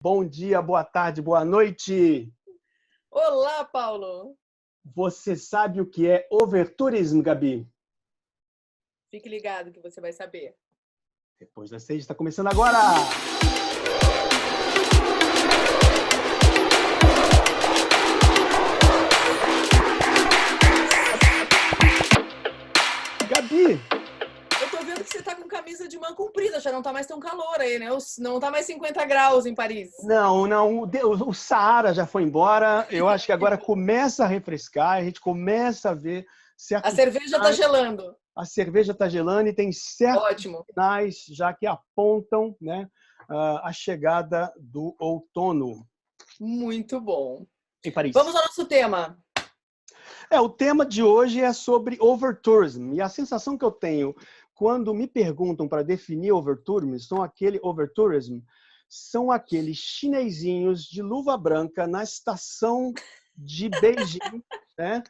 Bom dia, boa tarde, boa noite. Olá, Paulo. Você sabe o que é overtourism, Gabi? Fique ligado que você vai saber. Depois das 6, está começando agora! Gabi! Eu tô vendo que você tá com camisa de manga comprida, já não tá mais tão calor aí, né? Não tá mais 50 graus em Paris. Não, o Saara já foi embora. Eu acho que agora começa a refrescar, a gente começa a ver A certos cerveja tá sinais. gelando. A cerveja está gelando e tem certos Ótimo. sinais já que apontam, né, a chegada do outono Muito bom. em Paris. Vamos ao nosso tema. O tema de hoje é sobre overtourism. E a sensação que eu tenho quando me perguntam para definir overtourism são aqueles chinesinhos de luva branca na estação de Beijing, né,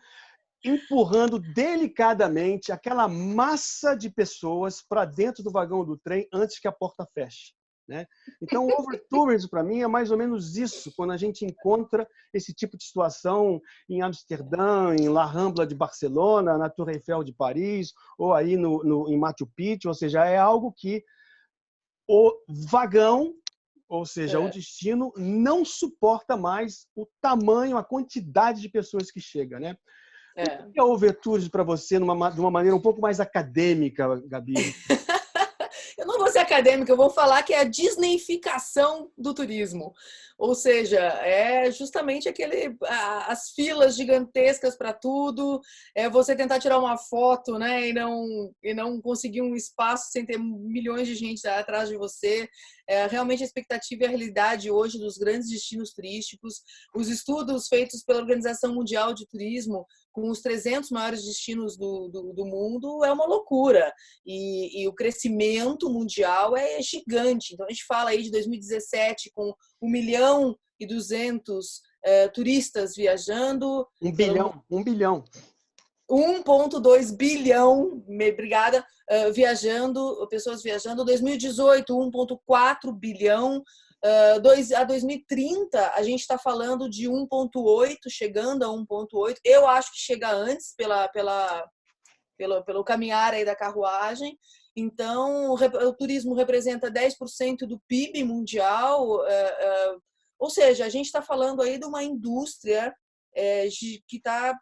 empurrando delicadamente aquela massa de pessoas para dentro do vagão do trem antes que a porta feche, né? Então, o overtourism, para mim, é mais ou menos isso, quando a gente encontra esse tipo de situação em Amsterdã, em La Rambla de Barcelona, na Tour Eiffel de Paris, ou aí em Machu Picchu, ou seja, é algo que o vagão, ou seja, o destino, não suporta mais o tamanho, a quantidade de pessoas que chega, né? O que é overtourism para você de uma maneira um pouco mais acadêmica, Gabi? Eu não vou ser acadêmica, eu vou falar que é a disneyficação do turismo. Ou seja, é justamente as filas gigantescas para tudo, é você tentar tirar uma foto, né, e não conseguir um espaço sem ter milhões de gente atrás de você. Realmente a expectativa e a realidade hoje dos grandes destinos turísticos, os estudos feitos pela Organização Mundial de Turismo com os 300 maiores destinos do mundo é uma loucura. E o crescimento mundial é gigante. Então, a gente fala aí de 2017 com 1.200.000 turistas viajando. 1 bilhão. 1,2 bilhão, obrigada, pessoas viajando. 2018, 1,4 bilhão. A 2030, a gente está falando de 1,8, chegando a 1,8. Eu acho que chega antes pelo caminhar aí da carruagem. Então, o turismo representa 10% do PIB mundial, ou seja, a gente está falando aí de uma indústria que está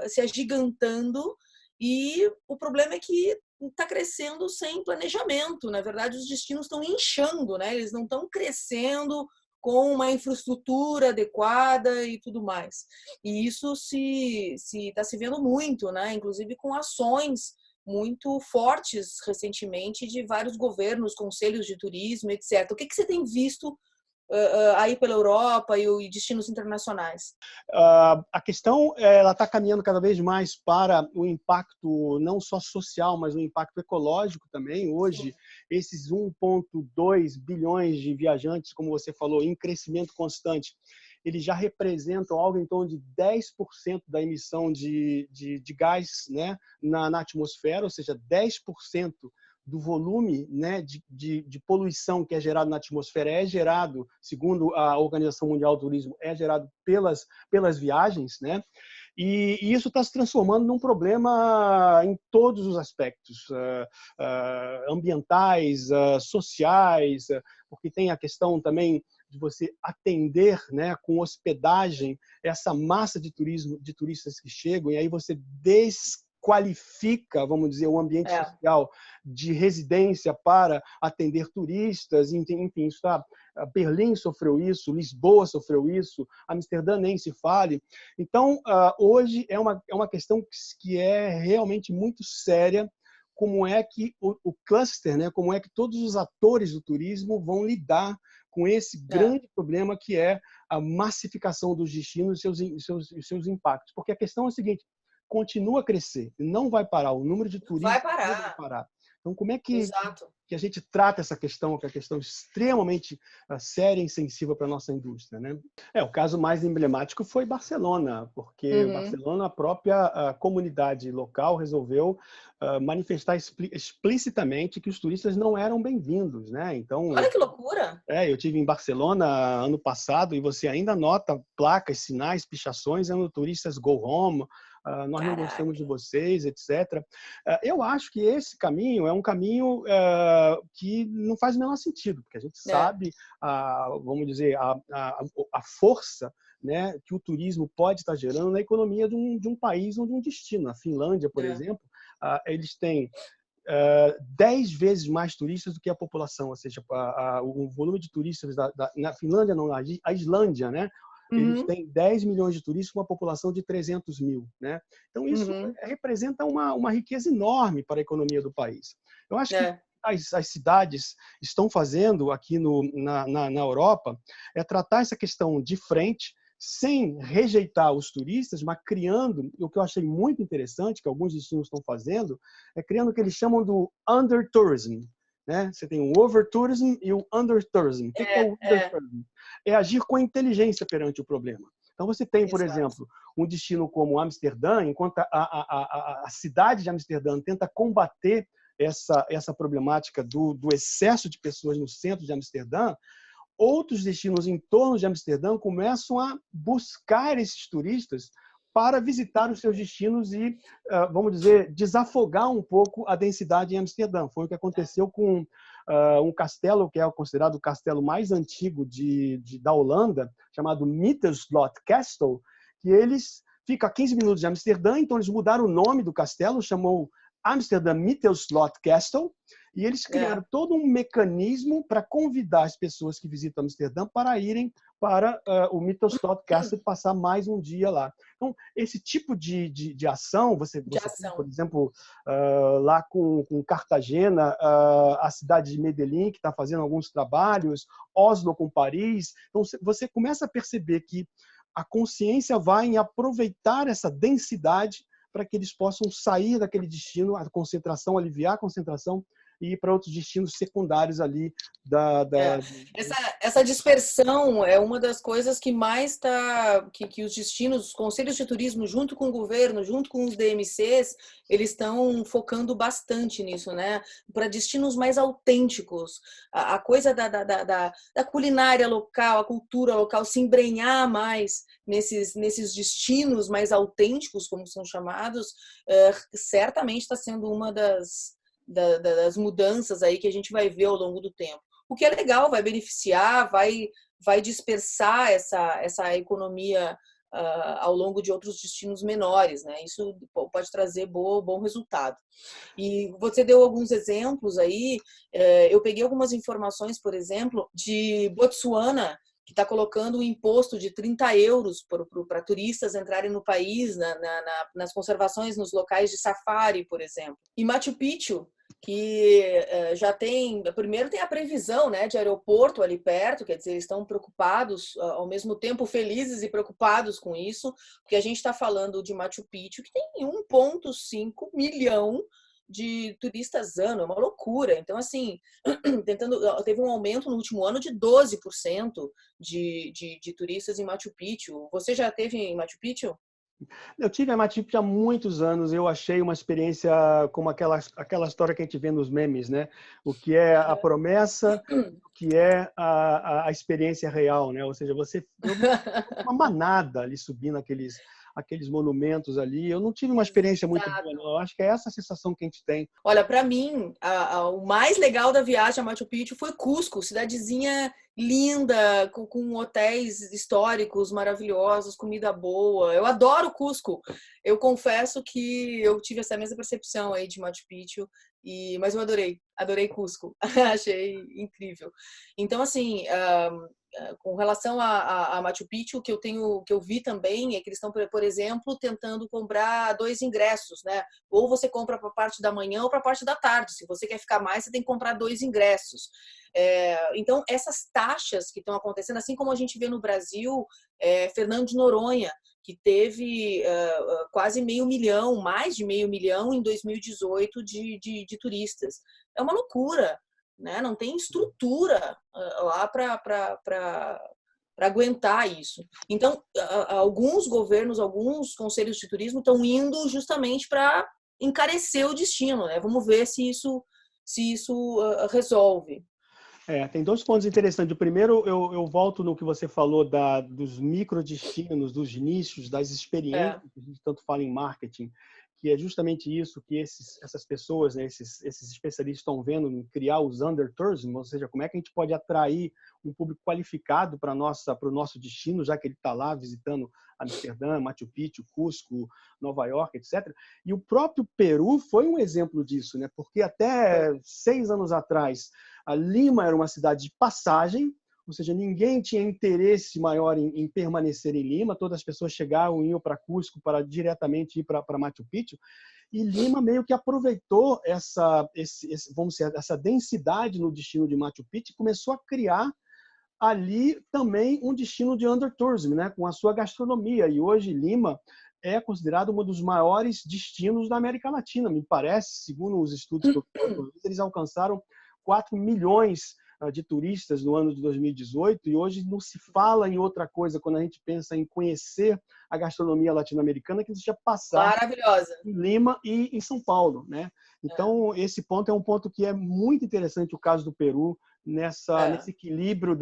se agigantando, e o problema é que está crescendo sem planejamento. Na verdade, os destinos estão inchando, né? Eles não estão crescendo com uma infraestrutura adequada e tudo mais. E isso está se vendo muito, né? Inclusive com ações muito fortes recentemente de vários governos, conselhos de turismo, etc. O que você tem visto aí pela Europa e destinos internacionais? A questão ela está caminhando cada vez mais para o impacto não só social, mas o impacto ecológico também. Hoje, esses 1,2 bilhões de viajantes, como você falou, em crescimento constante, eles já representam algo em torno de 10% da emissão de gás, né, na atmosfera, ou seja, 10% do volume, né, de poluição que é gerado na atmosfera é gerado, segundo a Organização Mundial do Turismo, é gerado pelas viagens, né? E isso está se transformando num problema em todos os aspectos, ambientais, sociais, porque tem a questão também de você atender, né, com hospedagem essa massa de turistas que chegam, e aí você desqualifica, vamos dizer, o ambiente social de residência para atender turistas. Enfim, isso tá, Berlim sofreu isso, Lisboa sofreu isso, Amsterdã nem se fale. Então, hoje é uma questão que é realmente muito séria, como é que o cluster, né, como é que todos os atores do turismo vão lidar com esse grande problema que é a massificação dos destinos e seus impactos. Porque a questão é a seguinte: continua a crescer, não vai parar, o número de turistas não vai parar. Então, como é Exato. que a gente trata essa questão, que é uma questão extremamente séria e sensível para a nossa indústria, né? O caso mais emblemático foi Barcelona, porque Uhum. Barcelona, a própria comunidade local resolveu manifestar explicitamente que os turistas não eram bem-vindos, né? Então, Olha que loucura! eu tive em Barcelona ano passado e você ainda nota placas, sinais, pichações, turistas go home, nós não gostamos Caraca. de vocês, etc. Eu acho que esse caminho é um caminho que não faz o menor sentido, porque a gente É, sabe, vamos dizer, a força, né, que o turismo pode estar gerando na economia de um país ou de um destino. A Finlândia, por é. exemplo, eles têm 10 vezes mais turistas do que a população, ou seja, o volume de turistas na Finlândia, não, a Islândia, né? Eles Uhum, têm 10 milhões de turistas com uma população de 300 mil, né? Então, isso uhum, representa uma riqueza enorme para a economia do país. Eu acho que é, as cidades estão fazendo aqui na Europa tratar essa questão de frente, sem rejeitar os turistas, mas criando, o que eu achei muito interessante, que alguns destinos estão fazendo, criando o que eles chamam do under-tourism. Né? Você tem o over-tourism e o under-tourism. O que é o é, under-tourism? É agir com inteligência perante o problema. Então, você tem, por exato. exemplo, um destino como Amsterdã, enquanto a cidade de Amsterdã tenta combater essa problemática do excesso de pessoas no centro de Amsterdã, outros destinos em torno de Amsterdã começam a buscar esses turistas para visitar os seus destinos e, vamos dizer, desafogar um pouco a densidade em Amsterdã. Foi o que aconteceu com um castelo que é considerado o castelo mais antigo da Holanda, chamado Mitterslot Castle, que eles ficam a 15 minutos de Amsterdã, então eles mudaram o nome do castelo, chamou Amsterdam Mitterslot Castle, e eles É. criaram todo um mecanismo para convidar as pessoas que visitam Amsterdã para irem para o Mittelslot Castle e passar mais um dia lá. Então, esse tipo de ação, você De tem, por ação. exemplo, lá com Cartagena, a cidade de Medellín, que está fazendo alguns trabalhos, Oslo com Paris. Então, você começa a perceber que a consciência vai em aproveitar essa densidade para que eles possam sair daquele destino, a concentração, aliviar a concentração e ir para outros destinos secundários ali É. Essa dispersão é uma das coisas que mais está, que os destinos, os conselhos de turismo, junto com o governo, junto com os DMCs, eles estão focando bastante nisso, né? Para destinos mais autênticos. A coisa da culinária local, a cultura local, se embrenhar mais nesses destinos mais autênticos, como são chamados, certamente está sendo uma das mudanças aí que a gente vai ver ao longo do tempo. O que é legal, vai beneficiar, vai dispersar essa economia ao longo de outros destinos menores, né? Isso pode trazer bom resultado. E você deu alguns exemplos aí, eu peguei algumas informações, por exemplo, de Botsuana, que está colocando um imposto de 30 euros para turistas entrarem no país, nas conservações, nos locais de safari, por exemplo. E Machu Picchu, que já tem, primeiro tem a previsão, né, de aeroporto ali perto, quer dizer, eles estão preocupados, ao mesmo tempo felizes e preocupados com isso, porque a gente está falando de Machu Picchu, que tem 1,5 milhão de turistas ano, é uma loucura. Então, assim, teve um aumento no último ano de 12% de turistas em Machu Picchu. Você já esteve em Machu Picchu? Eu tive a Matip há muitos anos, eu achei uma experiência como aquela história que a gente vê nos memes, né? O que é a promessa, o que é a experiência real, né? Ou seja, eu vi uma manada ali subindo aqueles monumentos ali. Eu não tive uma experiência muito boa, Exato. não. Eu acho que é essa a sensação que a gente tem. Olha, para mim, o mais legal da viagem a Machu Picchu foi Cusco, cidadezinha linda, com hotéis históricos maravilhosos, comida boa. Eu adoro Cusco. Eu confesso que eu tive essa mesma percepção aí de Machu Picchu, mas eu adorei Cusco. Achei incrível. Então, assim, com relação a Machu Picchu, o que eu vi também é que eles estão, por exemplo, tentando comprar 2 ingressos, né? Ou você compra para a parte da manhã ou para a parte da tarde. Se você quer ficar mais, você tem que comprar 2 ingressos. Então, essas taxas que estão acontecendo, assim como a gente vê no Brasil, Fernando de Noronha, que teve quase 500 mil, mais de 500 mil em 2018 de turistas. É uma loucura, né? Não tem estrutura lá para aguentar isso. Então, alguns governos, alguns conselhos de turismo estão indo justamente para encarecer o destino, né? Vamos ver se isso resolve. Tem dois pontos interessantes. O primeiro, eu volto no que você falou dos microdestinos, dos nichos, das experiências, que a gente tanto fala em marketing, que é justamente isso que essas pessoas, né, esses especialistas estão vendo, em criar os undertourism, ou seja, como é que a gente pode atrair um público qualificado para o nosso destino, já que ele está lá visitando Amsterdã, Machu Picchu, Cusco, Nova York, etc. E o próprio Peru foi um exemplo disso, né? Porque até 6 anos atrás, a Lima era uma cidade de passagem, ou seja, ninguém tinha interesse maior em permanecer em Lima, todas as pessoas chegavam e iam para Cusco para diretamente ir para Machu Picchu, e Lima meio que aproveitou vamos dizer, essa densidade no destino de Machu Picchu e começou a criar ali também um destino de undertourism, né, com a sua gastronomia. E hoje Lima é considerado um dos maiores destinos da América Latina, me parece, segundo os estudos que eu fiz, eles alcançaram 4 milhões de turistas no ano de 2018, e hoje não se fala em outra coisa quando a gente pensa em conhecer a gastronomia latino-americana que seja passar Maravilhosa. em Lima e em São Paulo, né? Então, esse ponto é um ponto que é muito interessante, o caso do Peru, nesse equilíbrio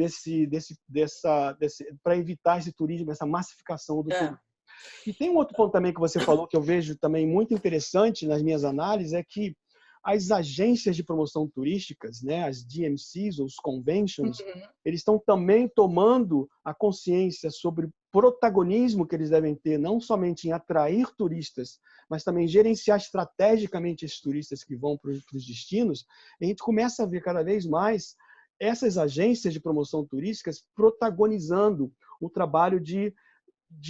para evitar esse turismo, essa massificação do turismo. E tem um outro ponto também que você falou que eu vejo também muito interessante nas minhas análises, é que as agências de promoção turísticas, né, as DMCs, ou os conventions, eles estão também tomando a consciência sobre o protagonismo que eles devem ter, não somente em atrair turistas, mas também gerenciar estrategicamente esses turistas que vão para os destinos. E a gente começa a ver cada vez mais essas agências de promoção turísticas protagonizando o trabalho de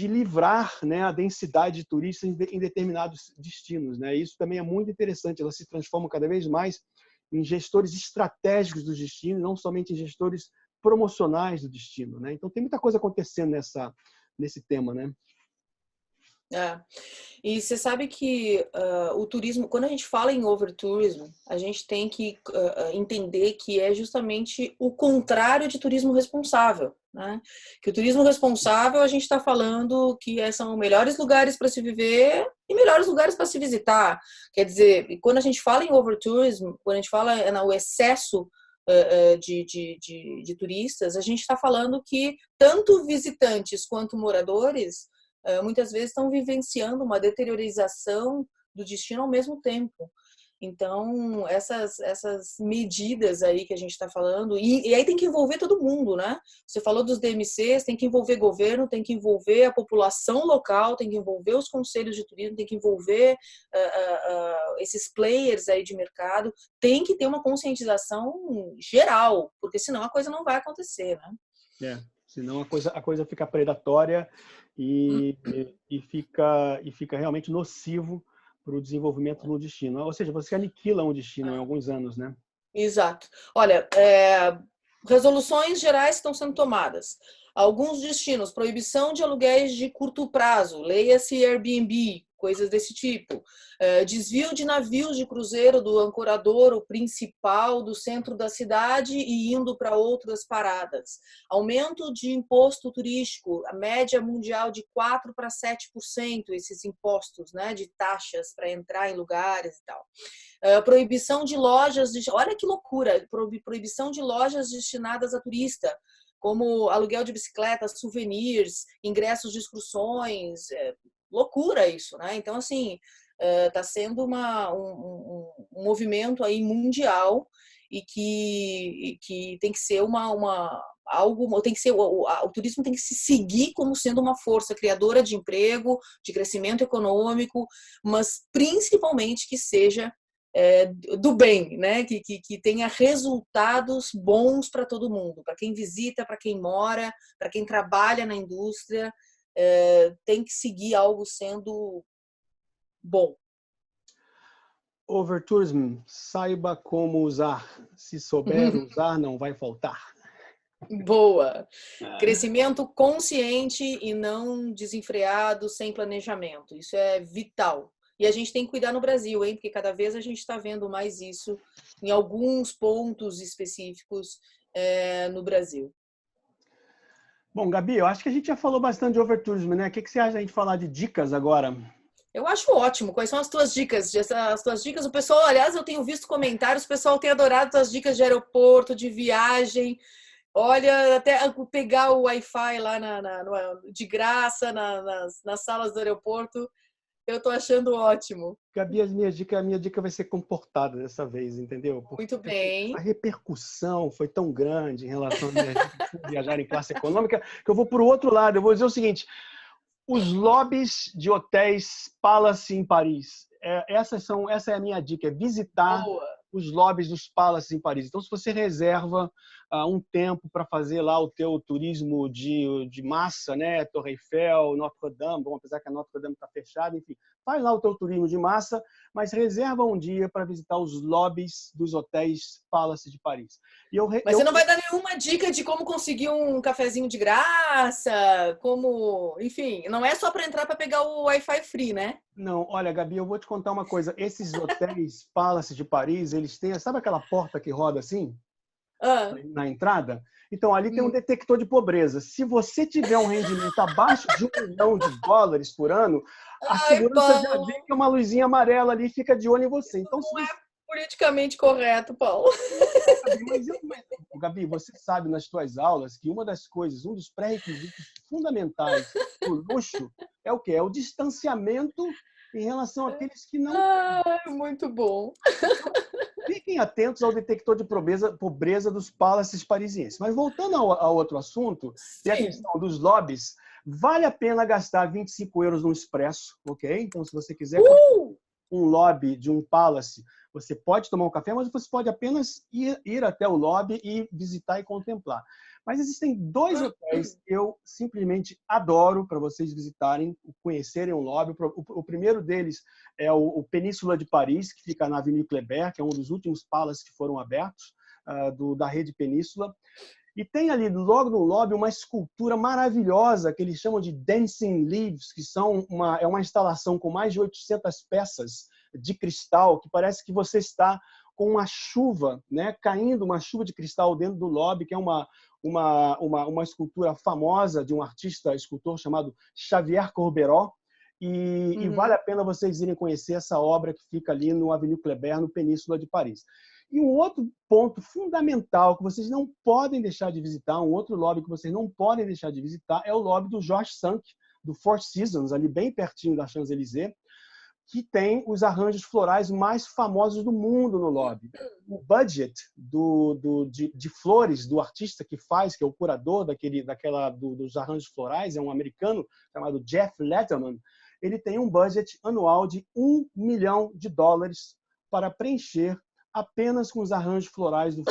livrar, né, a densidade de turistas em determinados destinos, né? Isso também é muito interessante. Elas se transformam cada vez mais em gestores estratégicos do destino, não somente em gestores promocionais do destino, né? Então tem muita coisa acontecendo nesse tema, né? E você sabe que o turismo, quando a gente fala em overtourism, a gente tem que entender que é justamente o contrário de turismo responsável, né? Que o turismo responsável, a gente está falando que são melhores lugares para se viver e melhores lugares para se visitar. Quer dizer, quando a gente fala em overtourism, quando a gente fala no excesso de turistas, a gente está falando que tanto visitantes quanto moradores muitas vezes estão vivenciando uma deteriorização do destino ao mesmo tempo. Então, essas medidas aí que a gente está falando, e aí tem que envolver todo mundo, né? Você falou dos DMCs, tem que envolver governo, tem que envolver a população local, tem que envolver os conselhos de turismo, tem que envolver esses players aí de mercado, tem que ter uma conscientização geral, porque senão a coisa não vai acontecer, né? Senão a coisa fica predatória e fica realmente nocivo para o desenvolvimento no destino. Ou seja, você aniquila um destino em alguns anos, né? Exato. Olha, resoluções gerais estão sendo tomadas. Alguns destinos, proibição de aluguéis de curto prazo, leia-se Airbnb, coisas desse tipo. Desvio de navios de cruzeiro do ancoradouro principal do centro da cidade e indo para outras paradas. Aumento de imposto turístico, a média mundial de 4% para 7%, esses impostos, né, de taxas para entrar em lugares e tal. Proibição de lojas, olha que loucura, proibição de lojas destinadas a turista, como aluguel de bicicletas, souvenirs, ingressos de excursões, loucura isso, né? Então, assim, está sendo um movimento aí mundial e que tem que ser algo, tem que ser o turismo tem que se seguir como sendo uma força criadora de emprego, de crescimento econômico, mas principalmente que seja do bem, né? Que tenha resultados bons para todo mundo, para quem visita, para quem mora, para quem trabalha na indústria, tem que seguir algo sendo bom. Overtourism, saiba como usar. Se souber usar, não vai faltar. Boa. Crescimento consciente e não desenfreado, sem planejamento. Isso é vital. E a gente tem que cuidar no Brasil, hein? Porque cada vez a gente está vendo mais isso em alguns pontos específicos no Brasil. Bom, Gabi, eu acho que a gente já falou bastante de overtourism, né? O que você acha da gente falar de dicas agora? Eu acho ótimo. Quais são as tuas dicas? As tuas dicas, o pessoal, aliás, eu tenho visto comentários, o pessoal tem adorado as dicas de aeroporto, de viagem. Olha, até pegar o Wi-Fi lá de graça nas salas do aeroporto, eu tô achando ótimo. Gabi, a minha dica vai ser comportada dessa vez, entendeu? Porque Muito assim, a bem. repercussão foi tão grande em relação a minhas dicas de viajar em classe econômica que eu vou para o outro lado. Eu vou dizer o seguinte: os lobbies de hotéis Palace em Paris. Essa é a minha dica, é visitar Boa. os lobbies dos Palaces em Paris. Então, se você reserva um tempo para fazer lá o teu turismo de massa, né? Torre Eiffel, Notre Dame, bom, apesar que a Notre Dame está fechada, enfim, faz lá o teu turismo de massa, mas reserva um dia para visitar os lobbies dos hotéis Palace de Paris. Mas você não vai dar nenhuma dica de como conseguir um cafezinho de graça, como, enfim, não é só para entrar para pegar o Wi-Fi free, né? Não, olha, Gabi, eu vou te contar uma coisa. Esses hotéis Palace de Paris, eles têm, sabe aquela porta que roda assim, Ah, na entrada? Então, ali tem um detector de pobreza. Se você tiver um rendimento abaixo de US$ 1 milhão por ano, a ai, segurança já Paulo, vê que é uma luzinha amarela ali e fica de olho em você. Então, se não é você... politicamente correto, Paulo. Gabi, Gabi, você sabe nas suas aulas que uma das coisas, um dos pré-requisitos fundamentais do luxo é o quê? É o distanciamento em relação àqueles que não têm. Ai, muito bom. Então, fiquem atentos ao detector de pobreza dos palaces parisienses. Mas voltando ao outro assunto, que é a Sim. questão dos lobbies, vale a pena gastar €25 no expresso, ok? Então, se você quiser um lobby de um palace, você pode tomar um café, mas você pode apenas ir até o lobby e visitar e contemplar. Mas existem dois hotéis que eu simplesmente adoro para vocês visitarem, conhecerem o lobby. O primeiro deles é o Península de Paris, que fica na Avenue Kléber, que é um dos últimos palaces que foram abertos da rede Península. E tem ali, logo no lobby, uma escultura maravilhosa que eles chamam de Dancing Leaves, que é uma instalação com mais de 800 peças de cristal, que parece que você está com uma chuva, né, caindo uma chuva de cristal dentro do lobby, que é uma escultura famosa de um artista, escultor chamado Xavier Corberó, e vale a pena vocês irem conhecer essa obra que fica ali no Avenue Kléber, no Península de Paris. E um outro ponto fundamental que vocês não podem deixar de visitar, um outro lobby que vocês não podem deixar de visitar, é o lobby do Georges V, do Four Seasons, ali bem pertinho da Champs-Élysées, que tem os arranjos florais mais famosos do mundo no lobby. O budget de flores do artista que faz, que é o curador dos arranjos florais, é um americano chamado Jeff Letterman. Ele tem um budget anual de US$ 1 milhão para preencher apenas com os arranjos florais do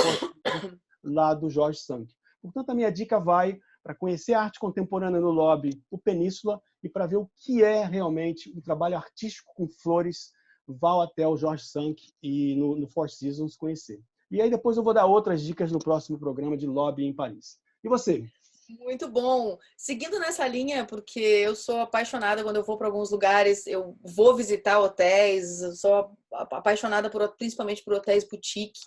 lá do Georges V. Portanto, a minha dica vai para conhecer a arte contemporânea no lobby, o Península, e para ver o que é realmente um trabalho artístico com flores, vá até o Georges V e no Four Seasons conhecer. E aí depois eu vou dar outras dicas no próximo programa de lobby em Paris. E você? Muito bom. Seguindo nessa linha, porque eu sou apaixonada quando eu vou para alguns lugares, eu vou visitar hotéis, eu sou apaixonada principalmente por hotéis boutique.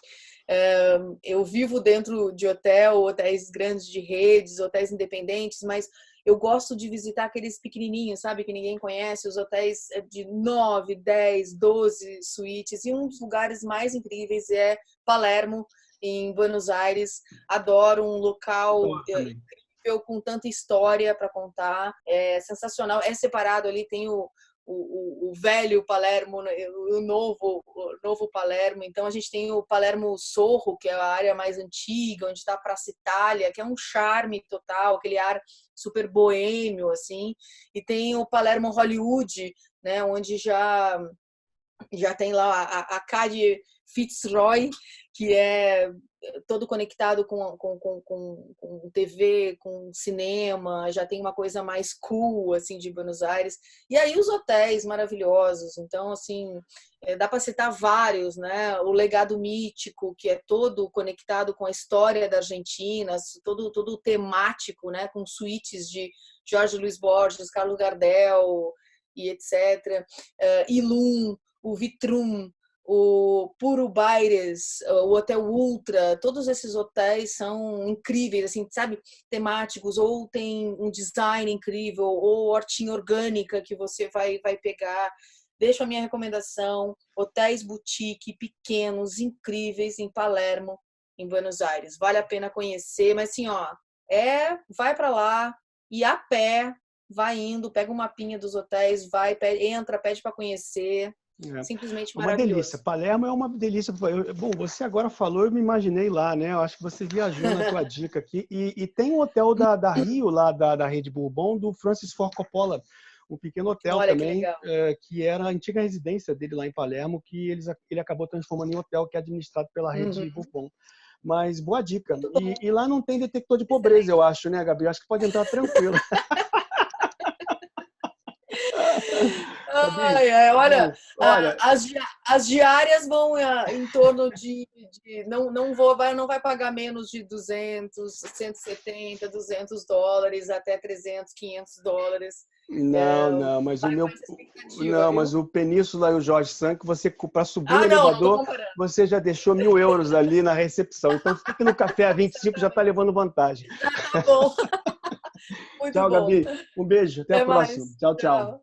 Eu vivo dentro de hotéis grandes de redes, hotéis independentes, mas eu gosto de visitar aqueles pequenininhos, sabe, que ninguém conhece, os hotéis de 9, 10, 12 suítes. E um dos lugares mais incríveis é Palermo, em Buenos Aires. Adoro um local com tanta história para contar, é sensacional. É separado ali, tem o velho Palermo, o novo Palermo. Então a gente tem o Palermo Sorro, que é a área mais antiga, onde está a Praça Itália, que é um charme total, aquele ar super boêmio, assim. E tem o Palermo Hollywood, né, onde já tem lá a Cade Fitzroy, que é todo conectado com TV, com cinema, já tem uma coisa mais cool, assim, de Buenos Aires. E aí os hotéis maravilhosos. Então, assim, dá para citar vários, né? O Legado Mítico, que é todo conectado com a história da Argentina, todo temático, né? Com suítes de Jorge Luis Borges, Carlos Gardel e etc. Ilum, o Vitrum, o Puro Baires, o Hotel Ultra, todos esses hotéis são incríveis, assim, sabe, temáticos, ou tem um design incrível, ou hortinha orgânica que você vai pegar. Deixo a minha recomendação, hotéis boutique pequenos, incríveis, em Palermo, em Buenos Aires. Vale a pena conhecer, mas assim, ó, vai para lá e a pé, vai indo, pega um mapinha dos hotéis, vai, entra, pede para conhecer. Simplesmente Uma maravilhoso. delícia. Palermo é uma delícia. Bom, você agora falou, eu me imaginei lá, né? Eu acho que você viajou na tua dica aqui. E tem um hotel da Rio, lá da Rede Bourbon, do Francis Ford Coppola. Um pequeno hotel. Olha, também, que que era a antiga residência dele lá em Palermo, que ele acabou transformando em hotel, que é administrado pela Rede Bourbon. Mas boa dica. E lá não tem detector de pobreza, eu acho, né, Gabi? Acho que pode entrar tranquilo. Olha, as diárias vão em torno de não vai pagar menos de 200, 170, $200 até 300, $500. Não, mas mas o Península e o Jorge Sank, você para subir no elevador, você já deixou €1.000 ali na recepção. Então fica no café a 25, já está levando vantagem. Tá bom. Muito Tchau, bom. Gabi. Um beijo, até a próxima. Tchau, tchau.